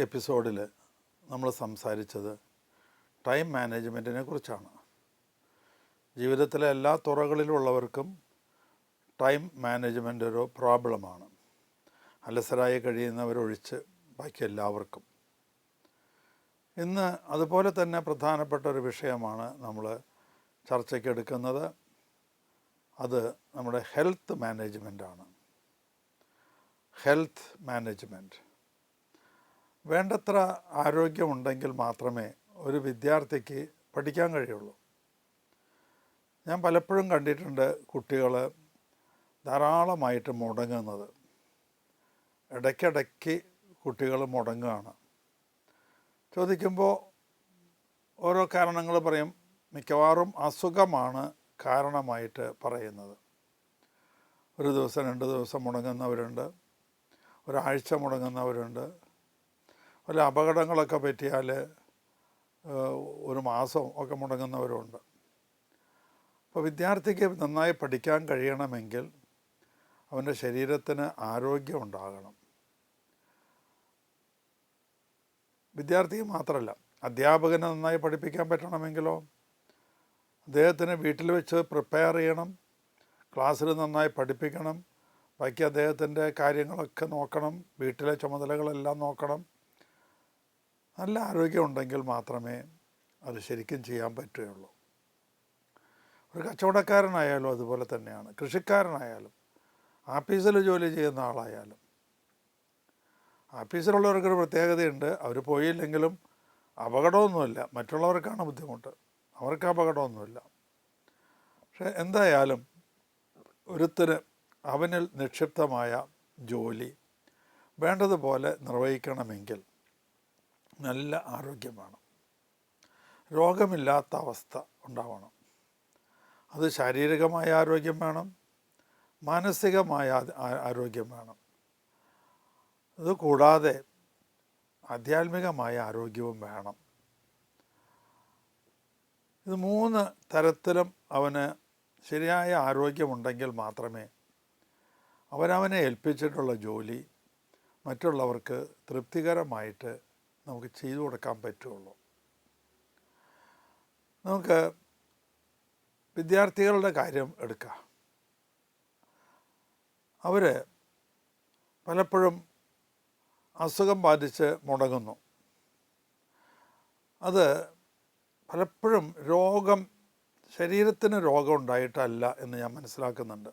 എപ്പിസോഡിൽ നമ്മൾ സംസാരിച്ചത് ടൈം മാനേജ്മെൻറ്റിനെ കുറിച്ചാണ്. ജീവിതത്തിലെ എല്ലാ തുറകളിലുള്ളവർക്കും ടൈം മാനേജ്മെൻ്റ് ഒരു പ്രോബ്ലമാണ്. അലസരായി കഴിയുന്നവരൊഴിച്ച് ബാക്കി എല്ലാവർക്കും. ഇന്ന് അതുപോലെ തന്നെ പ്രധാനപ്പെട്ട ഒരു വിഷയമാണ് നമ്മൾ ചർച്ചയ്ക്കെടുക്കുന്നത്. അത് നമ്മുടെ ഹെൽത്ത് മാനേജ്മെൻറ്റാണ്. Health management. വേണ്ടത്ര ആരോഗ്യമുണ്ടെങ്കിൽ മാത്രമേ ഒരു വിദ്യാർത്ഥിക്ക് പഠിക്കാൻ കഴിയുള്ളൂ. ഞാൻ പലപ്പോഴും കണ്ടിട്ടുണ്ട് കുട്ടികൾ ധാരാളമായിട്ട് മുടങ്ങുന്നത്. ഇടയ്ക്കിടയ്ക്ക് കുട്ടികൾ മുടങ്ങുകയാണ്. ചോദിക്കുമ്പോൾ ഓരോ കാരണങ്ങൾ പറയും. മിക്കവാറും അസുഖമാണ് കാരണമായിട്ട് പറയുന്നത്. ഒരു ദിവസം 2 ദിവസം മുടങ്ങുന്നവരുണ്ട്, ഒരാഴ്ച മുടങ്ങുന്നവരുണ്ട്. വല്ല അപകടങ്ങളൊക്കെ പറ്റിയാൽ ഒരു മാസം ഒക്കെ മുടങ്ങുന്നവരുണ്ട്. അപ്പോൾ വിദ്യാർത്ഥിക്ക് നന്നായി പഠിക്കാൻ കഴിയണമെങ്കിൽ അവൻ്റെ ശരീരത്തിന് ആരോഗ്യം ഉണ്ടാകണം. വിദ്യാർത്ഥിക്ക് മാത്രമല്ല, അധ്യാപകനെ നന്നായി പഠിപ്പിക്കാൻ പറ്റണമെങ്കിലോ അദ്ദേഹത്തിന് വീട്ടിൽ വെച്ച് പ്രിപ്പയർ ചെയ്യണം, ക്ലാസ്സിൽ നന്നായി പഠിപ്പിക്കണം, ബാക്കി അദ്ദേഹത്തിൻ്റെ കാര്യങ്ങളൊക്കെ നോക്കണം, വീട്ടിലെ ചുമതലകളെല്ലാം നോക്കണം. നല്ല ആരോഗ്യമുണ്ടെങ്കിൽ മാത്രമേ അത് ശരിക്കും ചെയ്യാൻ പറ്റുകയുള്ളൂ. ഒരു കച്ചവടക്കാരനായാലും അതുപോലെ തന്നെയാണ്. കൃഷിക്കാരനായാലും ആഫീസിൽ ജോലി ചെയ്യുന്ന ആളായാലും. ആഫീസിലുള്ളവർക്കൊരു പ്രത്യേകതയുണ്ട്. അവർ പോയില്ലെങ്കിലും അപകടമൊന്നുമില്ല, മറ്റുള്ളവർക്കാണ് ബുദ്ധിമുട്ട്, അവർക്ക് അപകടമൊന്നുമില്ല. പക്ഷെ എന്തായാലും ഒരുത്തന് അവനിൽ നിക്ഷിപ്തമായ ജോലി വേണ്ടതുപോലെ നിർവഹിക്കണമെങ്കിൽ നല്ല ആരോഗ്യം വേണം. രോഗമില്ലാത്ത അവസ്ഥ ഉണ്ടാവണം. അത് ശാരീരികമായ ആരോഗ്യം വേണം, മാനസികമായ ആരോഗ്യം വേണം. ഇത് കൂടാതെ ആധ്യാത്മികമായ ആരോഗ്യവും വേണം. ഇത് 3 തരത്തിലും അവന് ശരിയായ ആരോഗ്യമുണ്ടെങ്കിൽ മാത്രമേ അവനവനെ ഏൽപ്പിച്ചിട്ടുള്ള ജോലി മറ്റുള്ളവർക്ക് തൃപ്തികരമായിട്ട് നമുക്ക് ചെയ്തു കൊടുക്കാൻ പറ്റുള്ളൂ. നമുക്ക് വിദ്യാർത്ഥികളുടെ കാര്യം എടുക്കാം. അവർ പലപ്പോഴും അസുഖം ബാധിച്ച് മുടങ്ങുന്നു. അത് പലപ്പോഴും ശരീരത്തിന് രോഗം ഉണ്ടായിട്ടല്ല എന്ന് ഞാൻ മനസ്സിലാക്കുന്നുണ്ട്.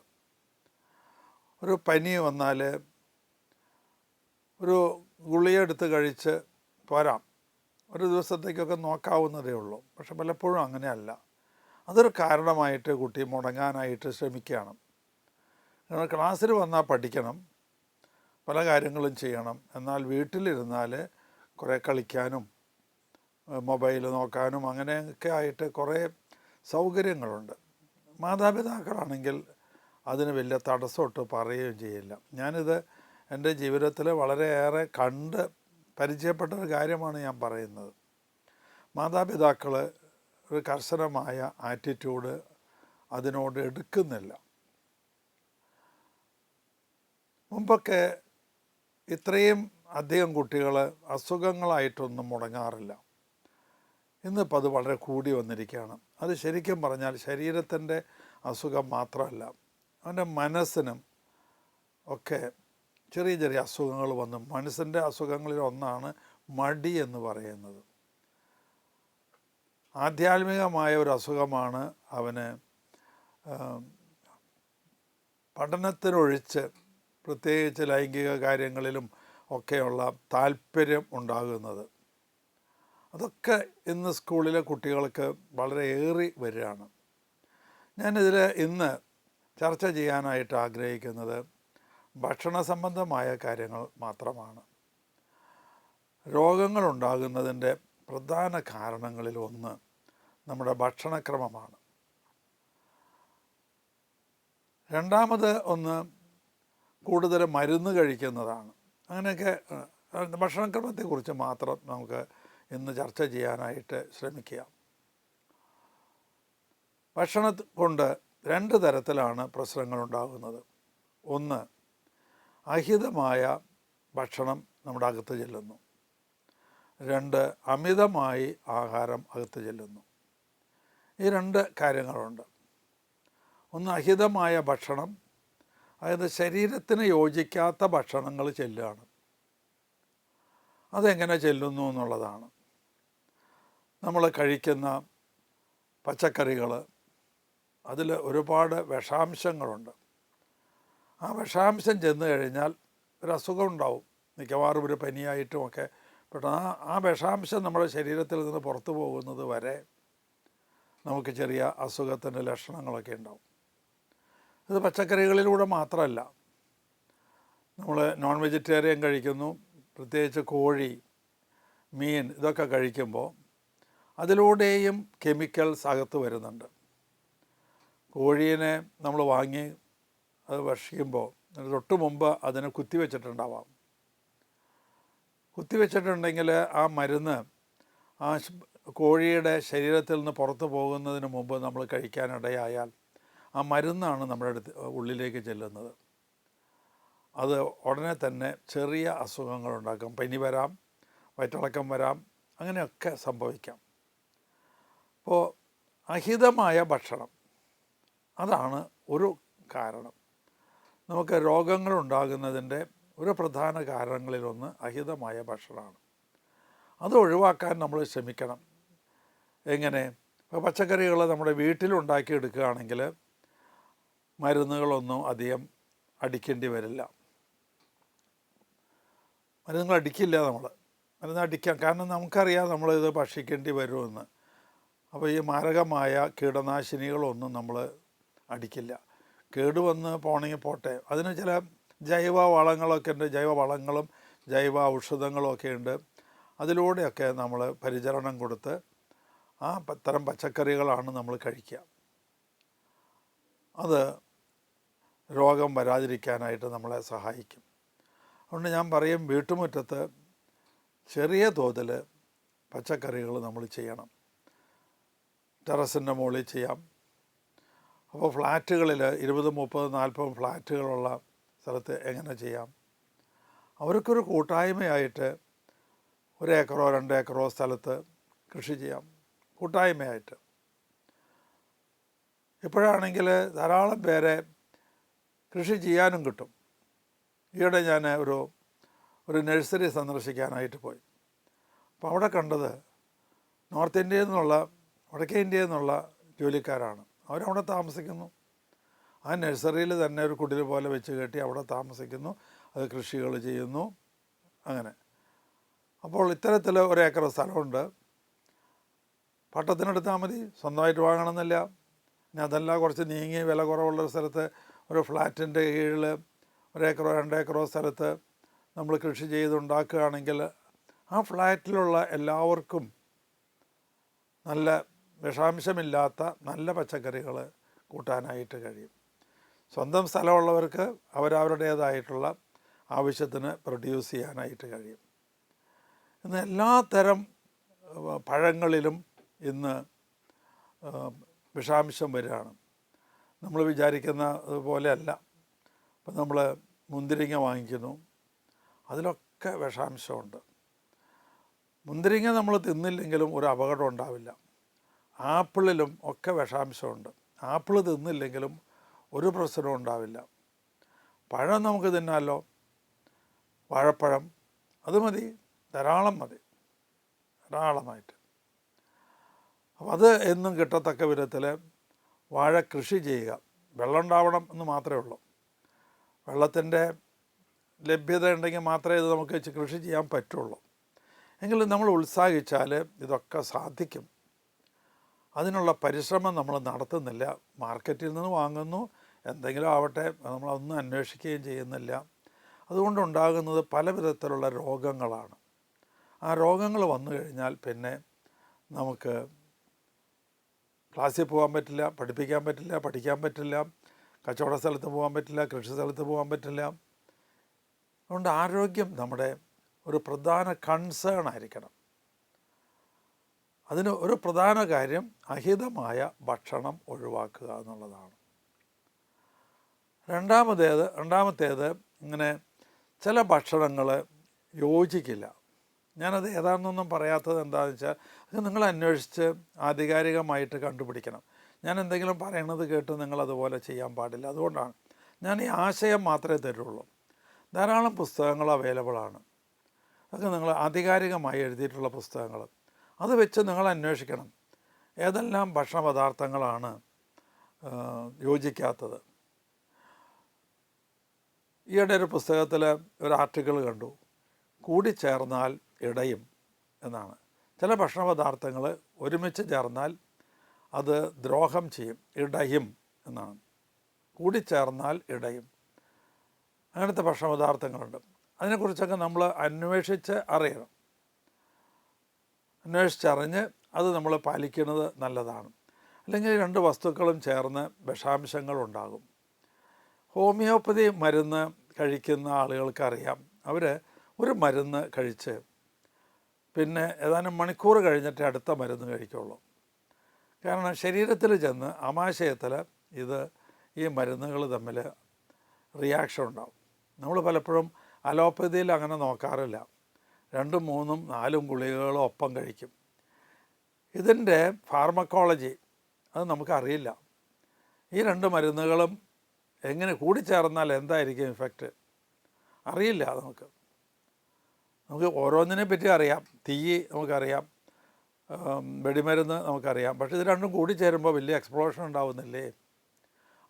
ഒരു പനി വന്നാൽ ഒരു ഗുളിക എടുത്ത് കഴിച്ച് പോരാം, ഒരു ദിവസത്തേക്കൊക്കെ നോക്കാവുന്നതേ ഉള്ളൂ. പക്ഷെ പലപ്പോഴും അങ്ങനെയല്ല. അതൊരു കാരണമായിട്ട് കുട്ടി മുടങ്ങാനായിട്ട് ശ്രമിക്കുകയാണ്. ക്ലാസ്സിൽ വന്നാൽ പഠിക്കണം, പല കാര്യങ്ങളും ചെയ്യണം. എന്നാൽ വീട്ടിലിരുന്നാൽ കുറേ കളിക്കാനും മൊബൈൽ നോക്കാനും അങ്ങനെയൊക്കെ ആയിട്ട് കുറേ സൗകര്യങ്ങളുണ്ട്. മാതാപിതാക്കളാണെങ്കിൽ അതിന് വലിയ തടസ്സമൊട്ട് പറയുകയും ചെയ്യില്ല. ഞാനിത് എൻ്റെ ജീവിതത്തിൽ വളരെയേറെ കണ്ട് പരിചയപ്പെട്ട ഒരു കാര്യമാണ് ഞാൻ പറയുന്നത്. മാതാപിതാക്കൾ ഒരു കർശനമായ ആറ്റിറ്റ്യൂഡ് അതിനോട് എടുക്കുന്നില്ല. മുമ്പൊക്കെ ഇത്രയും അധികം കുട്ടികൾ അസുഖങ്ങളായിട്ടൊന്നും മുടങ്ങാറില്ല. ഇന്നിപ്പോൾ അത് വളരെ കൂടി വന്നിരിക്കുകയാണ്. അത് ശരിക്കും പറഞ്ഞാൽ ശരീരത്തിൻ്റെ അസുഖം മാത്രമല്ല, അവൻ്റെ മനസ്സിനും ഒക്കെ ചെറിയ ചെറിയ അസുഖങ്ങൾ വന്നു. മനസ്സിൻ്റെ അസുഖങ്ങളിൽ ഒന്നാണ് മടി എന്ന് പറയുന്നത്. ആധ്യാത്മികമായ ഒരു അസുഖമാണ് അവന് പഠനത്തിനൊഴിച്ച് പ്രത്യേകിച്ച് ലൈംഗിക കാര്യങ്ങളിലും ഒക്കെയുള്ള താല്പര്യം ഉണ്ടാകുന്നത്. അതൊക്കെ ഇന്ന് സ്കൂളിലെ കുട്ടികൾക്ക് വളരെ ഏറി വരികയാണ്. ഞാനിതിൽ ഇന്ന് ചർച്ച ചെയ്യാനായിട്ട് ആഗ്രഹിക്കുന്നത് ഭക്ഷണ സംബന്ധമായ കാര്യങ്ങൾ മാത്രമാണ്. രോഗങ്ങളുണ്ടാകുന്നതിൻ്റെ പ്രധാന കാരണങ്ങളിൽ ഒന്ന് നമ്മുടെ ഭക്ഷണക്രമമാണ്. രണ്ടാമത് ഒന്ന് കൂടുതൽ മരുന്ന് കഴിക്കുന്നതാണ്. അങ്ങനെയൊക്കെ ഭക്ഷണക്രമത്തെക്കുറിച്ച് മാത്രം നമുക്ക് ഇന്ന് ചർച്ച ചെയ്യാനായിട്ട് ശ്രമിക്കുക. ഭക്ഷണം കൊണ്ട് 2 തരത്തിലാണ് പ്രശ്നങ്ങളുണ്ടാകുന്നത്. ഒന്ന്, അഹിതമായ ഭക്ഷണം നമ്മുടെ അകത്ത് ചെല്ലുന്നു. 2 അമിതമായി ആഹാരം അകത്ത് ചെല്ലുന്നു. ഈ 2 കാര്യങ്ങളുണ്ട്. ഒന്ന് അഹിതമായ ഭക്ഷണം, അതായത് ശരീരത്തിന് യോജിക്കാത്ത ഭക്ഷണങ്ങൾ ചെല്ലുകയാണ്. അതെങ്ങനെ ചെല്ലുന്നു എന്നുള്ളതാണ്. നമ്മൾ കഴിക്കുന്ന പച്ചക്കറികൾ, അതിൽ ഒരുപാട് വിഷാംശങ്ങളുണ്ട്. ആ വിഷാംശം ചെന്ന് കഴിഞ്ഞാൽ ഒരു അസുഖം ഉണ്ടാവും, മിക്കവാറും ഒരു പനിയായിട്ടുമൊക്കെ. പെട്ടെന്ന് ആ വിഷാംശം നമ്മുടെ ശരീരത്തിൽ നിന്ന് പുറത്തു പോകുന്നത് വരെ നമുക്ക് ചെറിയ അസുഖത്തിൻ്റെ ലക്ഷണങ്ങളൊക്കെ ഉണ്ടാവും. ഇത് പച്ചക്കറികളിലൂടെ മാത്രമല്ല, നമ്മൾ നോൺ വെജിറ്റേറിയൻ കഴിക്കുന്നു, പ്രത്യേകിച്ച് കോഴി, മീൻ, ഇതൊക്കെ കഴിക്കുമ്പോൾ അതിലൂടെയും കെമിക്കൽസ് അകത്ത് വരുന്നുണ്ട്. കോഴീനെ നമ്മൾ വാങ്ങി അത് ഭക്ഷിക്കുമ്പോൾ തൊട്ട് മുമ്പ് അതിനെ കുത്തിവെച്ചിട്ടുണ്ടാവാം. കുത്തിവെച്ചിട്ടുണ്ടെങ്കിൽ ആ മരുന്ന് ആ കോഴിയുടെ ശരീരത്തിൽ നിന്ന് പുറത്ത് പോകുന്നതിന് മുമ്പ് നമ്മൾ കഴിക്കാനിടയായാൽ ആ മരുന്നാണ് നമ്മുടെ ഉള്ളിലേക്ക് ചെല്ലുന്നത്. അത് ഉടനെ തന്നെ ചെറിയ അസുഖങ്ങളുണ്ടാക്കും. പനി വരാം, വയറ്റിളക്കം വരാം, അങ്ങനെയൊക്കെ സംഭവിക്കാം. അപ്പോൾ അഹിതമായ ഭക്ഷണം അതാണ് ഒരു കാരണം. നമുക്ക് രോഗങ്ങളുണ്ടാകുന്നതിൻ്റെ ഒരു പ്രധാന കാരണങ്ങളിലൊന്ന് അഹിതമായ ഭക്ഷണമാണ്. അത് ഒഴിവാക്കാൻ നമ്മൾ ശ്രമിക്കണം. എങ്ങനെ? ഇപ്പോൾ പച്ചക്കറികൾ നമ്മുടെ വീട്ടിലുണ്ടാക്കിയെടുക്കുകയാണെങ്കിൽ മരുന്നുകളൊന്നും അധികം അടിക്കേണ്ടി വരില്ല. മരുന്നുകൾ അടിക്കില്ല. മരുന്ന് അടിക്കാം, കാരണം നമുക്കറിയാം നമ്മളിത് ഭക്ഷിക്കേണ്ടി വരുമെന്ന്. അപ്പോൾ ഈ മാരകമായ കീടനാശിനികളൊന്നും നമ്മൾ അടിക്കില്ല. കേടുവന്ന് പോണെങ്കിൽ പോട്ടെ, അതിന് ചില ജൈവ വളങ്ങളൊക്കെ ഉണ്ട്, ജൈവ വളങ്ങളും ജൈവ ഔഷധങ്ങളും ഒക്കെ ഉണ്ട്. അതിലൂടെയൊക്കെ നമ്മൾ പരിചരണം കൊടുത്ത് ആ തരം പച്ചക്കറികളാണ് നമ്മൾ കഴിക്കുക. അത് രോഗം വരാതിരിക്കാനായിട്ട് നമ്മളെ സഹായിക്കും. അതുകൊണ്ട് ഞാൻ പറയും, വീട്ടുമുറ്റത്ത് ചെറിയ തോതിൽ പച്ചക്കറികൾ നമ്മൾ ചെയ്യണം. ടെറസിൻ്റെ മുകളിൽ ചെയ്യാം. അപ്പോൾ ഫ്ലാറ്റുകളിൽ 20, 30, 40 ഫ്ലാറ്റുകളുള്ള സ്ഥലത്ത് എങ്ങനെ ചെയ്യാം? അവർക്കൊരു കൂട്ടായ്മയായിട്ട് 1 ഏക്കറോ 2 ഏക്കറോ സ്ഥലത്ത് കൃഷി ചെയ്യാം, കൂട്ടായ്മയായിട്ട്. ഇപ്പോഴാണെങ്കിൽ ധാരാളം പേരെ കൃഷി ചെയ്യാനും കിട്ടും. ഈയിടെ ഞാൻ ഒരു നഴ്സറി സന്ദർശിക്കാനായിട്ട് പോയി. അപ്പോൾ അവിടെ കണ്ടത് നോർത്ത് ഇന്ത്യയിൽ നിന്നുള്ള, വടക്കേ ഇന്ത്യയിൽ നിന്നുള്ള ജോലിക്കാരാണ്. അവരവിടെ താമസിക്കുന്നു. ആ നഴ്സറിയിൽ തന്നെ ഒരു കുടിൽ പോലെ വെച്ച് കെട്ടി അവിടെ താമസിക്കുന്നു, അത് കൃഷികൾ ചെയ്യുന്നു, അങ്ങനെ. അപ്പോൾ ഇത്തരത്തിൽ 1 ഏക്കർ സ്ഥലമുണ്ട്, പട്ടത്തിനെടുത്താൽ മതി, സ്വന്തമായിട്ട് വാങ്ങണമെന്നില്ല. ഇനി അതല്ല, കുറച്ച് നീങ്ങി വില കുറവുള്ളൊരു സ്ഥലത്ത് ഒരു ഫ്ലാറ്റിൻ്റെ കീഴിൽ 1 ഏക്കറോ 2 ഏക്കറോ സ്ഥലത്ത് നമ്മൾ കൃഷി ചെയ്തുണ്ടാക്കുകയാണെങ്കിൽ ആ ഫ്ലാറ്റിലുള്ള എല്ലാവർക്കും നല്ല വിഷാംശമില്ലാത്ത നല്ല പച്ചക്കറികൾ കൂട്ടാനായിട്ട് കഴിയും. സ്വന്തം സ്ഥലമുള്ളവർക്ക് അവരവരുടേതായിട്ടുള്ള ആവശ്യത്തിന് പ്രൊഡ്യൂസ് ചെയ്യാനായിട്ട് കഴിയും. ഇന്ന് എല്ലാ തരം പഴങ്ങളിലും ഇന്ന് വിഷാംശം വരികയാണ്. നമ്മൾ വിചാരിക്കുന്ന പോലെയല്ല. ഇപ്പം നമ്മൾ മുന്തിരിങ്ങ വാങ്ങിക്കുന്നു, അതിലൊക്കെ വിഷാംശമുണ്ട്. മുന്തിരിങ്ങ നമ്മൾ തിന്നില്ലെങ്കിലും ഒരു അപകടം ഉണ്ടാവില്ല. ആപ്പിളിലും ഒക്കെ വിഷാംശമുണ്ട്. ആപ്പിൾ തിന്നില്ലെങ്കിലും ഒരു പ്രശ്നവും ഉണ്ടാവില്ല. പഴം നമുക്ക് തിന്നാമല്ലോ, വാഴപ്പഴം, അത് മതി, ധാരാളം മതി, ധാരാളമായിട്ട്. അപ്പം അത് എന്നും കിട്ടത്തക്ക വിധത്തിൽ വാഴ കൃഷി ചെയ്യുക. വെള്ളം ഉണ്ടാവണം എന്ന് മാത്രമേ ഉള്ളൂ. വെള്ളത്തിൻ്റെ ലഭ്യത ഉണ്ടെങ്കിൽ മാത്രമേ ഇത് നമുക്ക് കൃഷി ചെയ്യാൻ പറ്റുള്ളൂ. എങ്കിലും നമ്മൾ ഉത്സാഹിച്ചാൽ ഇതൊക്കെ സാധിക്കും. അതിനുള്ള പരിശ്രമം നമ്മൾ നടത്തുന്നില്ല. മാർക്കറ്റിൽ നിന്ന് വാങ്ങുന്നു, എന്തെങ്കിലും ആവട്ടെ, നമ്മളൊന്നും അന്വേഷിക്കുകയും ചെയ്യുന്നില്ല. അതുകൊണ്ടുണ്ടാകുന്നത് പല വിധത്തിലുള്ള രോഗങ്ങളാണ്. ആ രോഗങ്ങൾ വന്നു കഴിഞ്ഞാൽ പിന്നെ നമുക്ക് ക്ലാസ്സിൽ പോകാൻ പറ്റില്ല, പഠിപ്പിക്കാൻ പറ്റില്ല, പഠിക്കാൻ പറ്റില്ല, കച്ചവട സ്ഥലത്ത് പോകാൻ പറ്റില്ല, കൃഷി സ്ഥലത്ത് പോകാൻ പറ്റില്ല. അതുകൊണ്ട് ആരോഗ്യം നമ്മുടെ ഒരു പ്രധാന കൺസേൺ ആയിരിക്കണം. അതിന് ഒരു പ്രധാന കാര്യം അഹിതമായ ഭക്ഷണം ഒഴിവാക്കുക എന്നുള്ളതാണ്. രണ്ടാമത്തേത് ഇങ്ങനെ ചില ഭക്ഷണങ്ങൾ യോജിക്കില്ല. ഞാനത് ഏതാണെന്നൊന്നും പറയാത്തത് എന്താണെന്ന് വെച്ചാൽ അത് നിങ്ങൾ അന്വേഷിച്ച് ആധികാരികമായിട്ട് കണ്ടുപിടിക്കണം. ഞാൻ എന്തെങ്കിലും പറയണത് കേട്ട് നിങ്ങളതുപോലെ ചെയ്യാൻ പാടില്ല. അതുകൊണ്ടാണ് ഞാൻ ഈ ആശയം മാത്രമേ തരുള്ളൂ. ധാരാളം പുസ്തകങ്ങൾ അവൈലബിളാണ്. അതൊക്കെ നിങ്ങൾ ആധികാരികമായി എഴുതിയിട്ടുള്ള പുസ്തകങ്ങൾ. അത് വെച്ച് നിങ്ങൾ അന്വേഷിക്കണം ഏതെല്ലാം ഭക്ഷണ പദാർത്ഥങ്ങളാണ് യോജിക്കാത്തത്. ഈയിടെ ഒരു പുസ്തകത്തിൽ ഒരു ആർട്ടിക്കിൾ കണ്ടു, കൂടിച്ചേർന്നാൽ ഇടയും എന്നാണ്. ചില ഭക്ഷണ പദാർത്ഥങ്ങൾ ഒരുമിച്ച് ചേർന്നാൽ അത് ദ്രോഹം ചെയ്യും, ഇടയും എന്നാണ്. കൂടിച്ചേർന്നാൽ ഇടയും, അങ്ങനത്തെ ഭക്ഷണ പദാർത്ഥങ്ങളുണ്ട്. അതിനെക്കുറിച്ചൊക്കെ നമ്മൾ അന്വേഷിച്ച് അറിയണം. അന്വേഷിച്ചറിഞ്ഞ് അത് നമ്മൾ പാലിക്കുന്നത് നല്ലതാണ്. അല്ലെങ്കിൽ രണ്ട് വസ്തുക്കളും ചേർന്ന് വിഷാംശങ്ങളുണ്ടാകും. ഹോമിയോപ്പതി മരുന്ന് കഴിക്കുന്ന ആളുകൾക്കറിയാം, അവർ ഒരു മരുന്ന് കഴിച്ച് പിന്നെ ഏതാനും മണിക്കൂർ കഴിഞ്ഞിട്ട് അടുത്ത മരുന്ന് കഴിക്കുള്ളൂ. കാരണം ശരീരത്തിൽ ചെന്ന് ആമാശയത്തിൽ ഈ മരുന്നുകൾ തമ്മിൽ റിയാക്ഷൻ ഉണ്ടാവും. നമ്മൾ പലപ്പോഴും അലോപ്പതിയിൽ അങ്ങനെ നോക്കാറില്ല. 2, 3, 4 ഗുളികകളും ഒപ്പം കഴിക്കും. ഇതിൻ്റെ ഫാർമക്കോളജി അത് നമുക്കറിയില്ല. ഈ 2 മരുന്നുകളും എങ്ങനെ കൂടിച്ചേർന്നാൽ എന്തായിരിക്കും ഇഫക്റ്റ് അറിയില്ല. നമുക്ക് ഓരോന്നിനെ പറ്റി അറിയാം. തീ നമുക്കറിയാം, വെടിമരുന്ന് നമുക്കറിയാം. പക്ഷേ ഇത് രണ്ടും കൂടി ചേരുമ്പോൾ വലിയ എക്സ്പ്ലോഷൻ ഉണ്ടാവുന്നില്ലേ?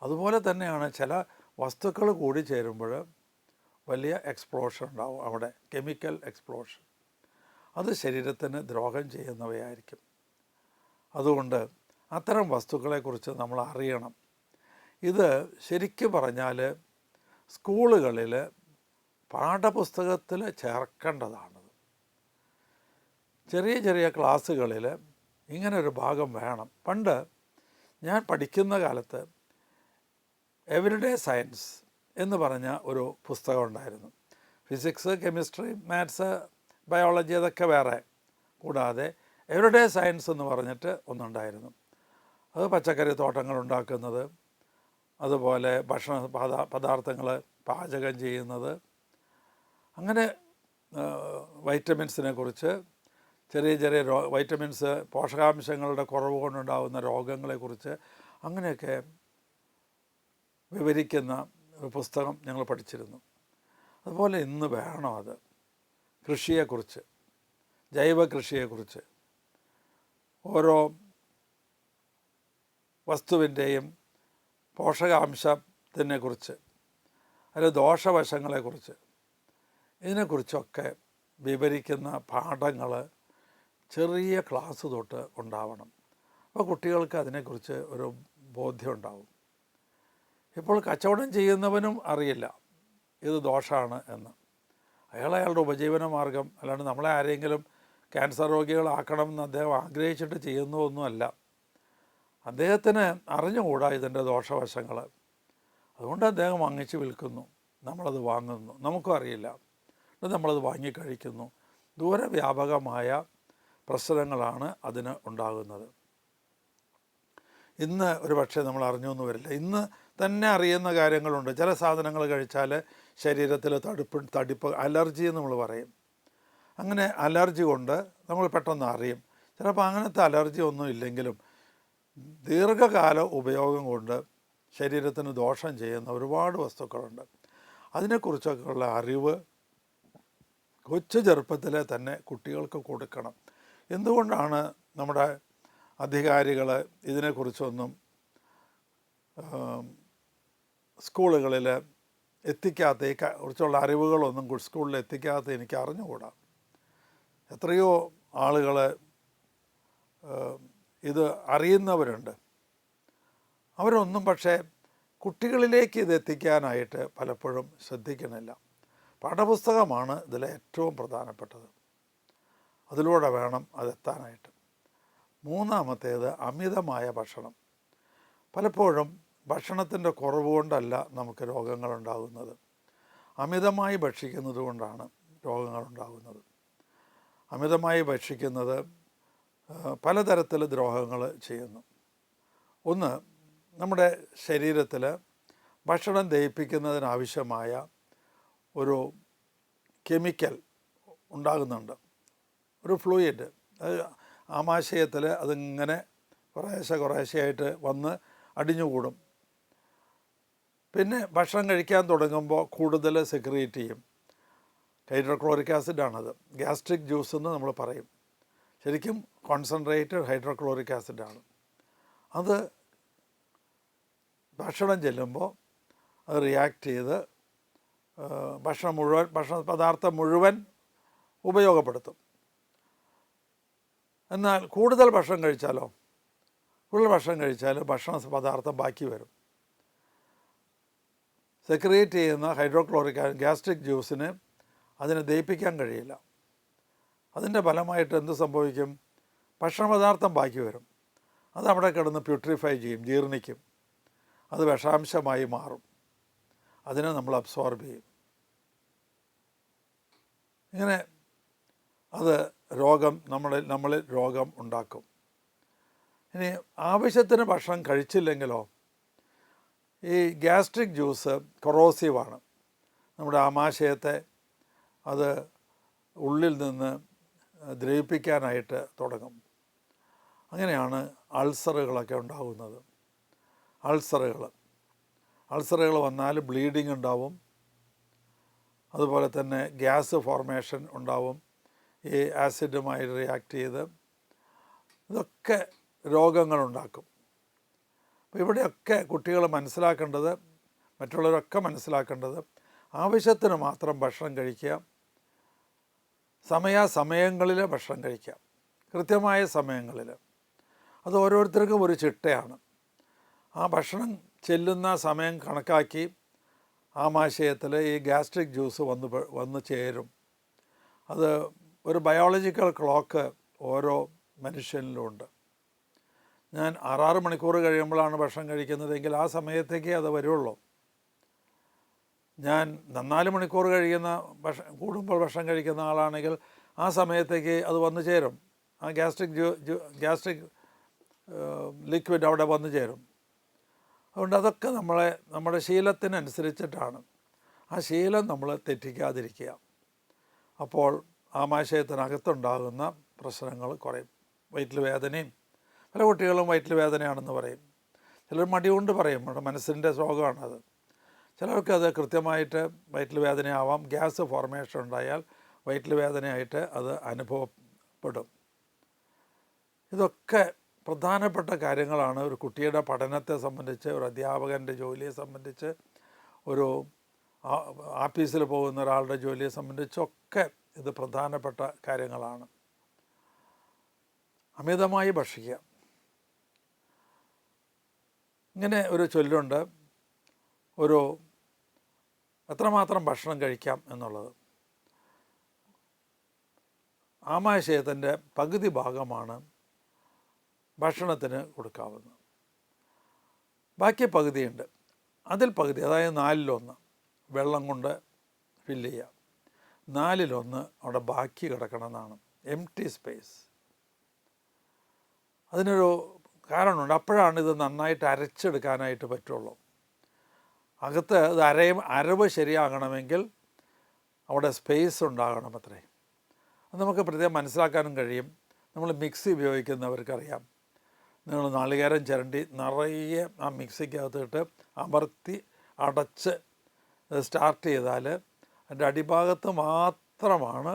അതുപോലെ തന്നെയാണ് ചില വസ്തുക്കൾ കൂടി ചേരുമ്പോൾ വലിയ എക്സ്പ്ലോഷൻ ഉണ്ടാവും. അവിടെ കെമിക്കൽ എക്സ്പ്ലോഷൻ, അത് ശരീരത്തിന് ദ്രോഹം ചെയ്യുന്നവയായിരിക്കും. അതുകൊണ്ട് അത്തരം വസ്തുക്കളെക്കുറിച്ച് നമ്മൾ അറിയണം. ഇത് ശരിക്കും പറഞ്ഞാൽ സ്കൂളുകളിൽ പാഠപുസ്തകത്തിൽ ചേർക്കേണ്ടതാണത്. ചെറിയ ചെറിയ ക്ലാസ്സുകളിൽ ഇങ്ങനൊരു ഭാഗം വേണം. പണ്ട് ഞാൻ പഠിക്കുന്ന കാലത്ത് എവരിഡേ സയൻസ് എന്ന് പറഞ്ഞ ഒരു പുസ്തകം ഉണ്ടായിരുന്നു. ഫിസിക്സ്, കെമിസ്ട്രി, മാത്സ്, ബയോളജി അതൊക്കെ വേറെ. കൂടാതെ എവരിഡേ സയൻസ് എന്ന് പറഞ്ഞിട്ട് ഒന്നുണ്ടായിരുന്നു. അത് പച്ചക്കറി തോട്ടങ്ങൾ ഉണ്ടാക്കുന്നത്, അതുപോലെ ഭക്ഷണ പദാർത്ഥങ്ങൾ പാചകം ചെയ്യുന്നത്, അങ്ങനെ വൈറ്റമിൻസിനെ കുറിച്ച്, ചെറിയ ചെറിയ വൈറ്റമിൻസ് പോഷകാംശങ്ങളുടെ കുറവ് കൊണ്ടുണ്ടാകുന്ന രോഗങ്ങളെക്കുറിച്ച് അങ്ങനെയൊക്കെ വിവരിക്കുന്ന ഒരു പുസ്തകം ഞങ്ങൾ പഠിച്ചിരുന്നു. അതുപോലെ ഇന്ന് വേണം അത്. കൃഷിയെക്കുറിച്ച്, ജൈവ കൃഷിയെക്കുറിച്ച്, ഓരോ വസ്തുവിൻ്റെയും പോഷകാംശത്തിനെക്കുറിച്ച്, അതിൽ ദോഷവശങ്ങളെക്കുറിച്ച്, ഇതിനെക്കുറിച്ചൊക്കെ വിവരിക്കുന്ന പാഠങ്ങൾ ചെറിയ ക്ലാസ് തൊട്ട് ഉണ്ടാവണം. അപ്പോൾ കുട്ടികൾക്ക് അതിനെക്കുറിച്ച് ഒരു ബോധ്യം ഉണ്ടാവും. ഇപ്പോൾ കച്ചവടം ചെയ്യുന്നവനും അറിയില്ല ഇത് ദോഷമാണ് എന്ന്. അയാളുടെ ഉപജീവന മാർഗം, അല്ലാണ്ട് നമ്മളെ ആരെങ്കിലും ക്യാൻസർ രോഗികളാക്കണമെന്ന് അദ്ദേഹം ആഗ്രഹിച്ചിട്ട് ചെയ്യുന്നതൊന്നുമല്ല. അദ്ദേഹത്തിന് അറിഞ്ഞുകൂടാ ഇതിൻ്റെ ദോഷവശങ്ങൾ. അതുകൊണ്ട് അദ്ദേഹം വാങ്ങിച്ച് വിൽക്കുന്നു, നമ്മളത് വാങ്ങുന്നു, നമുക്കും അറിയില്ല, നമ്മളത് വാങ്ങിക്കഴിക്കുന്നു. ദൂരവ്യാപകമായ പ്രശ്നങ്ങളാണ് അതിന് ഉണ്ടാകുന്നത്. ഇന്ന് ഒരു പക്ഷേ നമ്മൾ അറിഞ്ഞൊന്നും വരില്ല. ഇന്ന് തന്നെ അറിയുന്ന കാര്യങ്ങളുണ്ട്. ചില സാധനങ്ങൾ കഴിച്ചാൽ ശരീരത്തിൽ തടിപ്പ് അലർജി എന്ന് നമ്മൾ പറയും. അങ്ങനെ അലർജി കൊണ്ട് നമ്മൾ പെട്ടെന്ന് അറിയും. ചിലപ്പോൾ അങ്ങനത്തെ അലർജി ഒന്നും ഇല്ലെങ്കിലും ദീർഘകാല ഉപയോഗം കൊണ്ട് ശരീരത്തിന് ദോഷം ചെയ്യുന്ന ഒരുപാട് വസ്തുക്കളുണ്ട്. അതിനെക്കുറിച്ചൊക്കെയുള്ള അറിവ് കൊച്ചു ചെറുപ്പത്തിലെ തന്നെ കുട്ടികൾക്ക് കൊടുക്കണം. എന്തുകൊണ്ടാണ് നമ്മുടെ അധികാരികൾ ഇതിനെക്കുറിച്ചൊന്നും സ്കൂളുകളിൽ എത്തിക്കാത്ത, കുറിച്ചുള്ള അറിവുകളൊന്നും സ്കൂളിൽ എത്തിക്കാത്ത എനിക്ക് അറിഞ്ഞുകൂടാ. എത്രയോ ആളുകൾ ഇത് അറിയുന്നവരുണ്ട്. അവരൊന്നും പക്ഷേ കുട്ടികളിലേക്ക് ഇത് എത്തിക്കാനായിട്ട് പലപ്പോഴും ശ്രദ്ധിക്കുന്നില്ല. പാഠപുസ്തകമാണ് ഇതിലെ ഏറ്റവും പ്രധാനപ്പെട്ടത്. അതിലൂടെ വേണം അതെത്താനായിട്ട്. മൂന്നാമത്തേത് അമിതമായ ഭക്ഷണം. പലപ്പോഴും ഭക്ഷണത്തിൻ്റെ കുറവ് കൊണ്ടല്ല നമുക്ക് രോഗങ്ങളുണ്ടാകുന്നത്, അമിതമായി ഭക്ഷിക്കുന്നത് കൊണ്ടാണ് രോഗങ്ങളുണ്ടാകുന്നത്. അമിതമായി ഭക്ഷിക്കുന്നത് പലതരത്തിൽ ദ്രോഹങ്ങൾ ചെയ്യുന്നു. ഒന്ന്, നമ്മുടെ ശരീരത്തിൽ ഭക്ഷണം ദഹിപ്പിക്കുന്നതിനാവശ്യമായ ഒരു കെമിക്കൽ ഉണ്ടാകുന്നുണ്ട്, ഒരു ഫ്ലൂയിഡ്, അത് ആമാശയത്തിൽ അതിങ്ങനെ കുറേശ്ശെയായിട്ട് വന്ന് അടിഞ്ഞുകൂടും. പിന്നെ ഭക്ഷണം കഴിക്കാൻ തുടങ്ങുമ്പോൾ കൂടുതൽ സെക്രീറ്റ് ചെയ്യും. ഹൈഡ്രോക്ലോറിക് ആസിഡാണത്. ഗ്യാസ്ട്രിക് ജ്യൂസ് എന്ന് നമ്മൾ പറയും. ശരിക്കും കോൺസെൻട്രേറ്റഡ് ഹൈഡ്രോക്ലോറിക് ആസിഡാണ്. അത് ഭക്ഷണം ചെല്ലുമ്പോൾ അത് റിയാക്ട് ചെയ്ത് ഭക്ഷണ പദാർത്ഥം മുഴുവൻ ഉപയോഗപ്പെടുത്തും. എന്നാൽ കൂടുതൽ ഭക്ഷണം കഴിച്ചാൽ ഭക്ഷണ പദാർത്ഥം ബാക്കി വരും. സെക്രിയേറ്റ് ചെയ്യുന്ന ഹൈഡ്രോക്ലോറിക് ഗ്യാസ്ട്രിക് ജ്യൂസിന് അതിനെ ദഹിപ്പിക്കാൻ കഴിയില്ല. അതിൻ്റെ ഫലമായിട്ട് എന്ത് സംഭവിക്കും? ഭക്ഷണപദാർത്ഥം ബാക്കി വരും. അതവിടെ കിടന്ന് പ്യൂട്രിഫൈ ചെയ്യും, ജീർണിക്കും. അത് വിഷാംശമായി മാറും. അതിനെ നമ്മൾ അബ്സോർബ് ചെയ്യും. ഇങ്ങനെ അത് നമ്മളിൽ രോഗം ഉണ്ടാക്കും. ഇനി ആവശ്യത്തിന് ഭക്ഷണം കഴിച്ചില്ലെങ്കിലോ, ഈ ഗ്യാസ്ട്രിക് ജ്യൂസ് കൊറോസീവാണ്. നമ്മുടെ ആമാശയത്തെ അത് ഉള്ളിൽ നിന്ന് ദ്രവിപ്പിക്കാനായിട്ട് തുടങ്ങും. അങ്ങനെയാണ് അൾസറുകളൊക്കെ ഉണ്ടാകുന്നത്. അൾസറുകൾ വന്നാൽ ബ്ലീഡിങ് ഉണ്ടാവും. അതുപോലെ തന്നെ ഗ്യാസ് ഫോർമേഷൻ ഉണ്ടാവും. ഈ ആസിഡുമായി റിയാക്ട് ചെയ്ത് ഇതൊക്കെ രോഗങ്ങളുണ്ടാക്കും. അപ്പോൾ ഇവിടെയൊക്കെ കുട്ടികൾ മനസ്സിലാക്കേണ്ടത്, മറ്റുള്ളവരൊക്കെ മനസ്സിലാക്കേണ്ടത്, ആവശ്യത്തിന് മാത്രം ഭക്ഷണം കഴിക്കുക, സമയാസമയങ്ങളിൽ ഭക്ഷണം കഴിക്കുക, കൃത്യമായ സമയങ്ങളിൽ. അത് ഓരോരുത്തർക്കും ഒരു ചിട്ടയാണ്. ആ ഭക്ഷണം ചെല്ലുന്ന സമയം കണക്കാക്കി ആമാശയത്തിൽ ഈ ഗ്യാസ്ട്രിക് ജ്യൂസ് വന്ന് ചേരും. അത് ഒരു ബയോളജിക്കൽ ക്ലോക്ക് ഓരോ മനുഷ്യനിലുമുണ്ട്. ഞാൻ 6 മണിക്കൂർ കഴിയുമ്പോഴാണ് ഭക്ഷണം കഴിക്കുന്നതെങ്കിൽ ആ സമയത്തേക്കേ അത് വരുള്ളൂ. ഞാൻ 4 മണിക്കൂർ കൂടുമ്പോൾ ഭക്ഷണം കഴിക്കുന്ന ആളാണെങ്കിൽ ആ സമയത്തേക്ക് അത് വന്നു ചേരും. ആ ഗ്യാസ്ട്രിക് ലിക്വിഡ് അവിടെ വന്നു ചേരും. അതുകൊണ്ട് അതൊക്കെ നമ്മുടെ ശീലത്തിനനുസരിച്ചിട്ടാണ്. ആ ശീലം നമ്മൾ തെറ്റിക്കാതിരിക്കുക. അപ്പോൾ ആമാശയത്തിനകത്തുണ്ടാകുന്ന പ്രശ്നങ്ങൾ കുറയും. വയറ്റിൽ വേദനയും, പല കുട്ടികളും വയറ്റിൽ വേദനയാണെന്ന് പറയും. ചിലർ മടി കൊണ്ട് പറയും, നമ്മുടെ മനസ്സിൻ്റെ രോഗമാണത്. ചിലർക്ക് അത് കൃത്യമായിട്ട് വയറ്റിൽ വേദനയാവാം. ഗ്യാസ് ഫോർമേഷൻ ഉണ്ടായാൽ വയറ്റിൽ വേദനയായിട്ട് അത് അനുഭവപ്പെടും. ഇതൊക്കെ പ്രധാനപ്പെട്ട കാര്യങ്ങളാണ് ഒരു കുട്ടിയുടെ പഠനത്തെ സംബന്ധിച്ച്, ഒരു അധ്യാപകൻ്റെ ജോലിയെ സംബന്ധിച്ച്, ഒരു ആഫീസിൽ പോകുന്ന ഒരാളുടെ ജോലിയെ സംബന്ധിച്ചൊക്കെ ഇത് പ്രധാനപ്പെട്ട കാര്യങ്ങളാണ്. അമിതമായി ഭക്ഷിക്കുക. ഇങ്ങനെ ഒരു ചൊല്ലുണ്ട്, എത്രമാത്രം ഭക്ഷണം കഴിക്കാം എന്നുള്ളത്. ആമാശയത്തിൻ്റെ പകുതി ഭാഗമാണ് ഭക്ഷണത്തിന് കൊടുക്കാവുന്നത്. ബാക്കി പകുതിയുണ്ട്. അതിൽ പകുതി, അതായത് 4/1 വെള്ളം കൊണ്ട് ഫില്ല് ചെയ്യുക. 4/1 അവിടെ ബാക്കി കിടക്കണമെന്നാണ്, എംപ്റ്റി സ്പേസ്. അതിനൊരു കാരണമുണ്ട്. അപ്പോഴാണ് ഇത് നന്നായിട്ട് അരച്ചെടുക്കാനായിട്ട് പറ്റുള്ളൂ. അകത്ത് ഇത് അരവ് ശരിയാകണമെങ്കിൽ അവിടെ സ്പേസ് ഉണ്ടാകണം അത്രേ. അത് നമുക്ക് പ്രത്യേകം മനസ്സിലാക്കാനും കഴിയും. നമ്മൾ മിക്സി ഉപയോഗിക്കുന്നവർക്കറിയാം. നിങ്ങൾ നാളികേരം ചിരണ്ടി നിറയെ ആ മിക്സിക്കകത്തിട്ട് അമർത്തി അടച്ച് സ്റ്റാർട്ട് ചെയ്താൽ അതിൻ്റെ അടിഭാഗത്ത് മാത്രമാണ്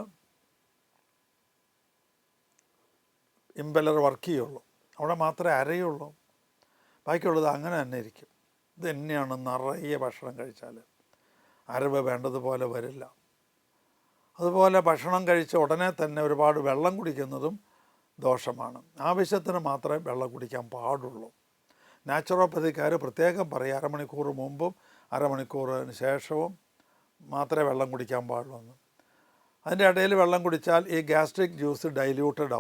ഇമ്പലർ വർക്ക് ചെയ്യുള്ളൂ. അവിടെ മാത്രമേ അരയുള്ളൂ. ബാക്കിയുള്ളത് അങ്ങനെ തന്നെ ഇരിക്കും. ഇത് തന്നെയാണ് നിറയെ ഭക്ഷണം കഴിച്ചാൽ അരവ് വേണ്ടതുപോലെ വരില്ല. അതുപോലെ ഭക്ഷണം കഴിച്ച ഉടനെ തന്നെ ഒരുപാട് വെള്ളം കുടിക്കുന്നതും ദോഷമാണ്. ആവശ്യത്തിന് മാത്രമേ വെള്ളം കുടിക്കാൻ പാടുള്ളൂ. നാച്ചുറോപ്പതിക്കാർ പ്രത്യേകം പറയും, 1/2 മണിക്കൂർ മുമ്പും 1/2 മണിക്കൂറിന് ശേഷവും മാത്രമേ വെള്ളം കുടിക്കാൻ പാടുള്ളൂ എന്ന്. അതിൻ്റെ ഇടയിൽ വെള്ളം കുടിച്ചാൽ ഈ ഗ്യാസ്ട്രിക് ജ്യൂസ് ഡൈല്യൂട്ടഡ്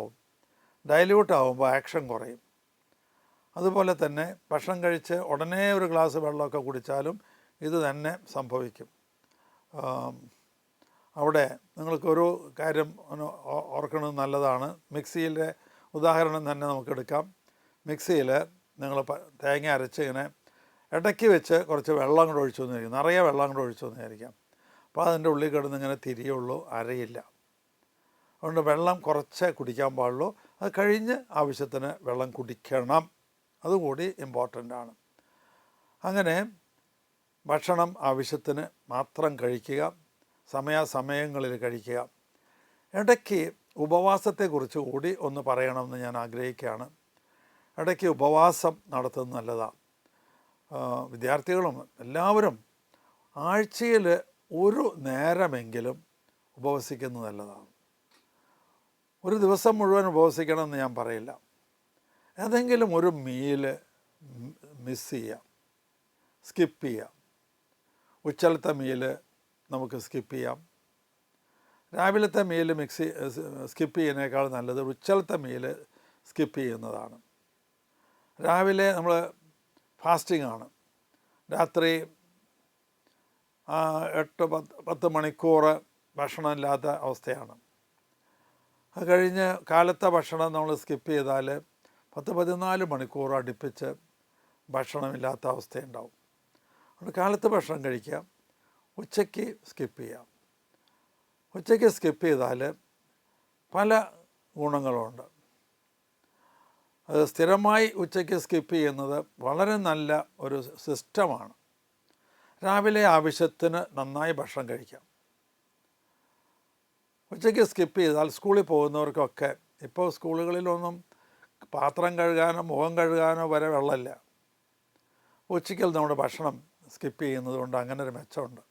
ആവുമ്പോൾ ആക്ഷൻ കുറയും. അതുപോലെ തന്നെ ഭക്ഷണം കഴിച്ച് ഉടനെ ഒരു ഗ്ലാസ് വെള്ളമൊക്കെ കുടിച്ചാലും ഇത് തന്നെ സംഭവിക്കും. അവിടെ നിങ്ങൾക്കൊരു കാര്യം ഓർക്കുന്നത് നല്ലതാണ്. മിക്സിയിലെ ഉദാഹരണം തന്നെ നമുക്കെടുക്കാം. മിക്സിയിൽ നിങ്ങൾ തേങ്ങ അരച്ച് ഇങ്ങനെ ഇടയ്ക്ക് വെച്ച് കുറച്ച് വെള്ളം കൂടെ ഒഴിച്ചു എന്ന് വിചാരിക്കും, നിറയെ വെള്ളം കൂടെ ഒഴിച്ചു എന്ന് വിചാരിക്കാം. അപ്പോൾ അതിൻ്റെ ഉള്ളിൽ കിടന്ന് ഇങ്ങനെ തിരിയുള്ളൂ, അരയില്ല. അതുകൊണ്ട് വെള്ളം കുറച്ചേ കുടിക്കാൻ പാടുള്ളൂ. അത് കഴിഞ്ഞ് ആവശ്യത്തിന് വെള്ളം കുടിക്കണം, അതുകൂടി ഇമ്പോർട്ടൻ്റ് ആണ്. അങ്ങനെ ഭക്ഷണം ആവശ്യത്തിന് മാത്രം കഴിക്കുക, സമയാസമയങ്ങളിൽ കഴിക്കുക. ഇടയ്ക്ക് ഉപവാസത്തെക്കുറിച്ച് കൂടി ഒന്ന് പറയണമെന്ന് ഞാൻ ആഗ്രഹിക്കുകയാണ്. ഇടയ്ക്ക് ഉപവാസം നടത്തുന്നത് നല്ലതാണ്. വിദ്യാർത്ഥികളും എല്ലാവരും ആഴ്ചയിൽ ഒരു നേരമെങ്കിലും ഉപവസിക്കുന്നത് നല്ലതാണ്. ഒരു ദിവസം മുഴുവൻ ഉപവസിക്കണമെന്ന് ഞാൻ പറയില്ല. ഏതെങ്കിലും ഒരു മീല് മിസ് ചെയ്യാം, സ്കിപ്പ് ചെയ്യാം. ഉച്ചലത്തെ മീല് നമുക്ക് സ്കിപ്പ് ചെയ്യാം. രാവിലത്തെ മീല് സ്കിപ്പ് ചെയ്യുന്നതിനേക്കാൾ നല്ലത് ഉച്ചലത്തെ മീല് സ്കിപ്പ് ചെയ്യുന്നതാണ്. രാവിലെ നമ്മൾ ഫാസ്റ്റിംഗ് ആണ്. രാത്രി 8-10 മണിക്കൂർ ഭക്ഷണമില്ലാത്ത അവസ്ഥയാണ്. അത് കഴിഞ്ഞ് കാലത്തെ ഭക്ഷണം നമ്മൾ സ്കിപ്പ് ചെയ്താൽ 10-14 മണിക്കൂർ അടുപ്പിച്ച് ഭക്ഷണമില്ലാത്ത അവസ്ഥയുണ്ടാവും. അതുകൊണ്ട് കാലത്ത് ഭക്ഷണം കഴിക്കാം, ഉച്ചയ്ക്ക് സ്കിപ്പ് ചെയ്യാം. ഉച്ചയ്ക്ക് സ്കിപ്പ് ചെയ്താൽ പല ഗുണങ്ങളുണ്ട്. അത് സ്ഥിരമായി ഉച്ചയ്ക്ക് സ്കിപ്പ് ചെയ്യുന്നത് വളരെ നല്ല ഒരു സിസ്റ്റമാണ്. രാവിലെ ആവശ്യത്തിന് നന്നായി ഭക്ഷണം കഴിക്കാം. ഉച്ചയ്ക്ക് സ്കിപ്പ് ചെയ്താൽ സ്കൂളിൽ പോകുന്നവർക്കൊക്കെ, ഇപ്പോൾ സ്കൂളുകളിലൊന്നും പാത്രം കഴുകാനോ മുഖം കഴുകാനോ വരെ വെള്ളമില്ല. ഉച്ചയ്ക്കൽ നമ്മുടെ ഭക്ഷണം സ്കിപ്പ് ചെയ്യുന്നത് കൊണ്ട് അങ്ങനെ ഒരു മെച്ചമുണ്ട്.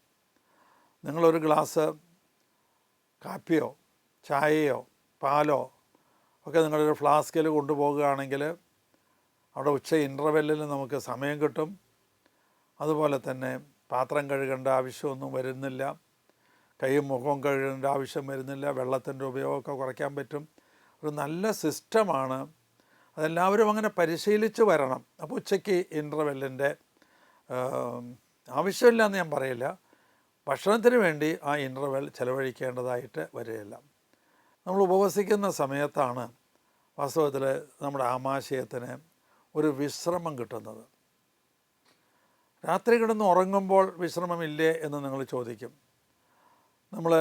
നിങ്ങളൊരു ഗ്ലാസ് കാപ്പിയോ ചായയോ പാലോ ഒക്കെ നിങ്ങളൊരു ഫ്ലാസ്കിൽ കൊണ്ടുപോകുകയാണെങ്കിൽ അവിടെ ഉച്ച ഇൻ്റർവെല്ലിൽ നമുക്ക് സമയം കിട്ടും. അതുപോലെ തന്നെ പാത്രം കഴുകേണ്ട ആവശ്യമൊന്നും വരുന്നില്ല, കൈയും മുഖവും കഴുകേണ്ട ആവശ്യം വരുന്നില്ല, വെള്ളത്തിൻ്റെ ഉപയോഗമൊക്കെ കുറയ്ക്കാൻ പറ്റും. ഒരു നല്ല സിസ്റ്റമാണ്. അതെല്ലാവരും അങ്ങനെ പരിശീലിച്ച് വരണം. അപ്പോൾ ഉച്ചയ്ക്ക് ഇൻ്റർവെല്ലിൻ്റെ ആവശ്യമില്ല എന്ന് ഞാൻ പറയില്ല, ഭക്ഷണത്തിന് വേണ്ടി ആ ഇൻ്റർവെൽ ചിലവഴിക്കേണ്ടതായിട്ട് വരികയില്ല. നമ്മൾ ഉപവസിക്കുന്ന സമയത്താണ് വാസ്തവത്തിൽ നമ്മുടെ ആമാശയത്തിന് ഒരു വിശ്രമം കിട്ടുന്നത്. രാത്രി കിടന്ന് ഉറങ്ങുമ്പോൾ വിശ്രമമില്ലേ എന്ന് നിങ്ങൾ ചോദിക്കും. നമ്മൾ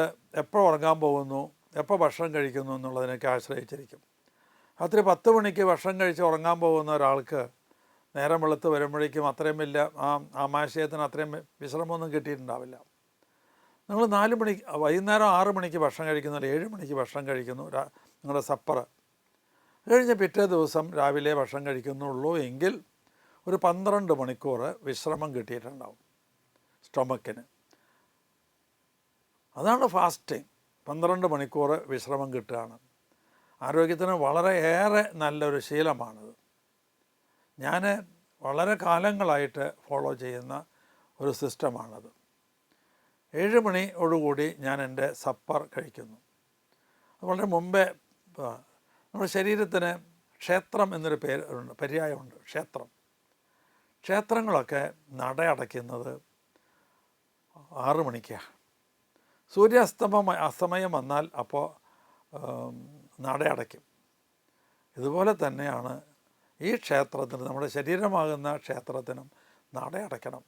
എപ്പോൾ ഉറങ്ങാൻ പോകുന്നു, എപ്പോൾ ഭക്ഷണം കഴിക്കുന്നു എന്നുള്ളതിനൊക്കെ ആശ്രയിച്ചിരിക്കും. രാത്രി 10 മണിക്ക് ഭക്ഷണം കഴിച്ച് ഉറങ്ങാൻ പോകുന്ന ഒരാൾക്ക് നേരം വെളുത്ത് വരുമ്പോഴേക്കും അത്രയും വലിയ ആമാശയത്തിന് അത്രയും വിശ്രമമൊന്നും കിട്ടിയിട്ടുണ്ടാവില്ല. നിങ്ങൾ 4 മണിക്ക് വൈകുന്നേരം 6 മണിക്ക് ഭക്ഷണം കഴിക്കുന്നു, 7 മണിക്ക് ഭക്ഷണം കഴിക്കുന്നു, നിങ്ങളുടെ സപ്പറ് കഴിഞ്ഞ് പിറ്റേ ദിവസം രാവിലെ ഭക്ഷണം കഴിക്കുന്നുള്ളൂ എങ്കിൽ ഒരു 12 മണിക്കൂർ വിശ്രമം കിട്ടിയിട്ടുണ്ടാവും സ്റ്റൊമക്കിന്. അതാണ് ഫാസ്റ്റിംഗ്. 12 മണിക്കൂർ വിശ്രമം കിട്ടുകയാണ്. ആരോഗ്യത്തിന് വളരെയേറെ നല്ലൊരു ശീലമാണിത്. ഞാൻ വളരെ കാലങ്ങളായിട്ട് ഫോളോ ചെയ്യുന്ന ഒരു സിസ്റ്റമാണത്. 7 മണിയോടുകൂടി ഞാൻ എൻ്റെ സപ്പർ കഴിക്കുന്നു. അത് വളരെ മുമ്പേ നമ്മുടെ ശരീരത്തിന് ക്ഷേത്രം എന്നൊരു പര്യായമുണ്ട്. ക്ഷേത്രങ്ങളൊക്കെ നട അടയ്ക്കുന്നത് 6 മണിക്കാണ്. അസ്തമയം വന്നാൽ അപ്പോൾ നട അടയ്ക്കും. ഇതുപോലെ തന്നെയാണ് ഈ ക്ഷേത്രത്തിന്, നമ്മുടെ ശരീരമാകുന്ന ക്ഷേത്രത്തിനും നട അടയ്ക്കണം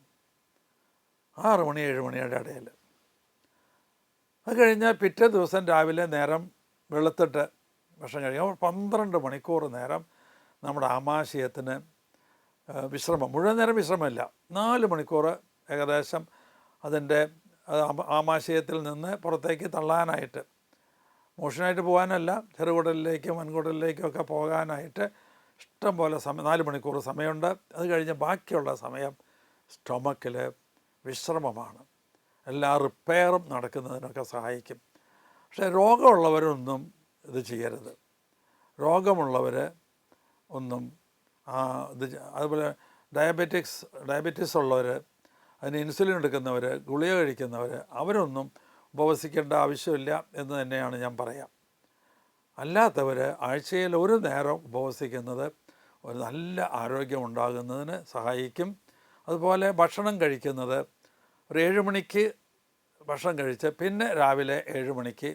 6 മണി 7 മണിയുടെ ഇടയിൽ. അത് കഴിഞ്ഞാൽ പിറ്റേ ദിവസം രാവിലെ നേരം വെളുത്തിട്ട് ഭക്ഷണം കഴിക്കും. 12 മണിക്കൂർ നേരം നമ്മുടെ ആമാശയത്തിന് വിശ്രമം, മുഴുവൻ നേരം വിശ്രമമില്ല, 4 മണിക്കൂർ ഏകദേശം അതിൻ്റെ ആമാശയത്തിൽ നിന്ന് പുറത്തേക്ക് തള്ളാനായിട്ട്, മോഷനായിട്ട് പോകാനല്ല, ചെറുകുടലിലേക്കും വൻകുടലിലേക്കും ഒക്കെ പോകാനായിട്ട് ഇഷ്ടം പോലെ 4 മണിക്കൂർ സമയമുണ്ട്. അത് കഴിഞ്ഞ് ബാക്കിയുള്ള സമയം സ്റ്റൊമക്കിൽ വിശ്രമമാണ്. എല്ലാ റിപ്പയറും നടക്കുന്നതിനൊക്കെ സഹായിക്കും. പക്ഷേ രോഗമുള്ളവരൊന്നും ഇത് ചെയ്യരുത്. രോഗമുള്ളവർ ഒന്നും അതുപോലെ ഡയബറ്റീസ് ഉള്ളവർ, അതിന് ഇൻസുലിൻ എടുക്കുന്നവർ, ഗുളിക കഴിക്കുന്നവർ, അവരൊന്നും ഉപവസിക്കേണ്ട ആവശ്യമില്ല എന്ന് തന്നെയാണ് ഞാൻ പറയാം. അല്ലാത്തവർ ആഴ്ചയിൽ ഒരു നേരം ഉപവസിക്കുന്നത് ഒരു നല്ല ആരോഗ്യം ഉണ്ടാകുന്നതിന് സഹായിക്കും. അതുപോലെ ഭക്ഷണം കഴിക്കുന്നത് ഒരു 7 മണിക്ക് ഭക്ഷണം കഴിച്ച് പിന്നെ രാവിലെ 7 മണിക്ക്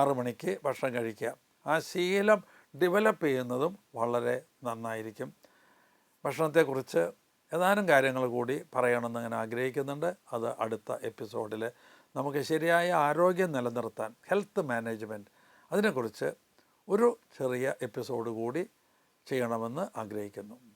6 മണിക്ക് ഭക്ഷണം കഴിക്കുക. ആ ശീലം ഡെവലപ്പ് ചെയ്യുന്നതും വളരെ നന്നായിരിക്കും. ഭക്ഷണത്തെക്കുറിച്ച് ഏതാനും കാര്യങ്ങൾ കൂടി പറയണമെന്ന് ഞാൻ ആഗ്രഹിക്കുന്നുണ്ട്. അത് അടുത്ത എപ്പിസോഡിൽ നമുക്ക് ശരിയായ ആരോഗ്യം നിലനിർത്താൻ, ഹെൽത്ത് മാനേജ്മെൻറ്റ്, അതിനെക്കുറിച്ച് ഒരു ചെറിയ എപ്പിസോഡ് കൂടി ചെയ്യണമെന്ന് ആഗ്രഹിക്കുന്നു.